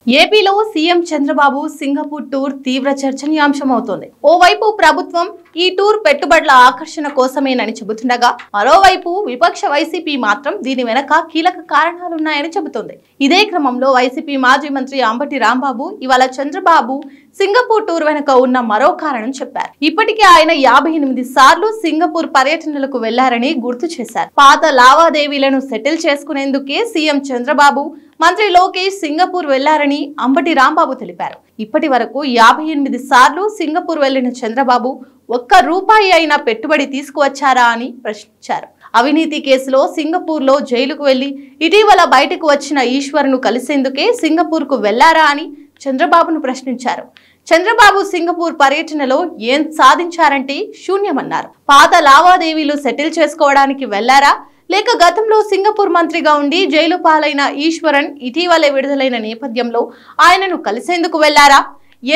ఏపీలో CM Chandrababu Singapore tour తీవ్ర చర్చనీయాంశమవుతోంది. ఓవైపు ప్రభుత్వం ఈ టూర్ పెట్టుబడుల ఆకర్షణ కోసమేనని చెబుతుండగా, మరోవైపు విపక్ష వైసీపీ మాత్రం దీని వెనక కీలక కారణాలున్నాయని చెబుతోంది. ఇదే క్రమంలో వైసీపీ మాజీ మంత్రి అంబటి రాంబాబు ఇవాళ చంద్రబాబు సింగపూర్ టూర్ వెనుక ఉన్న మరో కారణం చెప్పారు. ఇప్పటికే ఆయన 58 సార్లు సింగపూర్ పర్యటనలకు వెళ్లారని గుర్తు చేశారు. పాత లావాదేవీలను సెటిల్ చేసుకునేందుకే సీఎం చంద్రబాబు, మంత్రి లోకేష్ సింగపూర్ వెళ్లారని అంబటి రాంబాబు తెలిపారు. ఇప్పటి వరకు 58 సార్లు సింగపూర్ వెళ్లిన చంద్రబాబు ఒక్క రూపాయి అయినా పెట్టుబడి తీసుకువచ్చారా అని ప్రశ్నించారు. అవినీతి కేసులో సింగపూర్ లో జైలుకు వెళ్లి ఇటీవల బయటకు వచ్చిన ఈశ్వర్ను కలిసేందుకే సింగపూర్ కు వెళ్లారా అని చంద్రబాబును ప్రశ్నించారు. చంద్రబాబు సింగపూర్ పర్యటనలో ఏం సాధించారంటే శూన్యమన్నారు. పాత లావాదేవీలు సెటిల్ చేసుకోవడానికి వెళ్లారా, లేక గతంలో సింగపూర్ మంత్రిగా ఉండి జైలు పాలైన ఈశ్వరన్ ఇటీవలే విడుదలైన నేపథ్యంలో ఆయనను కలిసేందుకు వెళ్లారా,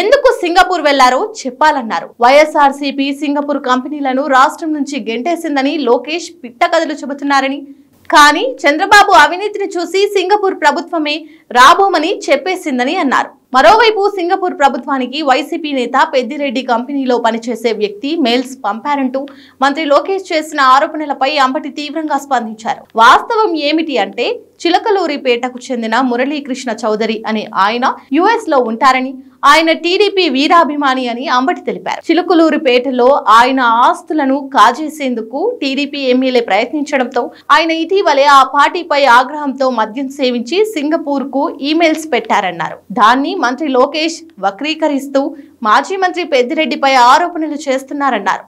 ఎందుకు సింగపూర్ వెళ్లారో చెప్పాలన్నారు. వైఎస్ఆర్సీపీ సింగపూర్ కంపెనీలను రాష్ట్రం నుంచి గెంటేసిందని లోకేష్ పిట్టకథలు చెబుతున్నారని, కానీ చంద్రబాబు అవినీతిని చూసి సింగపూర్ ప్రభుత్వమే రాబోమని చెప్పేసిందని అన్నారు. మరోవైపు సింగపూర్ ప్రభుత్వానికి వైసీపీ నేత పెద్దిరెడ్డి కంపెనీలో పనిచేసే వ్యక్తి మెయిల్స్ పంపారంటూ మంత్రి లోకేష్ చేసిన ఆరోపణలపై అంబటి తీవ్రంగా స్పందించారు. వాస్తవం ఏమిటి అంటే, చిలకలూరిపేటకు చెందిన మురళీకృష్ణ చౌదరి అనే ఆయన యుఎస్ లో ఉంటారని, ఆయన టీడీపీ వీరాభిమాని అని అంబటి తెలిపారు. చిలుకలూరిపేటలో ఆయన ఆస్తులను కాజేసేందుకు టీడీపీ ఎమ్మెల్యే ప్రయత్నించడంతో ఆయన ఇటీవలే ఆ పార్టీపై ఆగ్రహంతో మద్యం సేవించి సింగపూర్ కు ఈమెయిల్స్ పెట్టారన్నారు. దాన్ని మంత్రి లోకేష్ వక్రీకరిస్తూ మాజీ మంత్రి పెద్దిరెడ్డిపై ఆరోపణలు చేస్తున్నారన్నారు.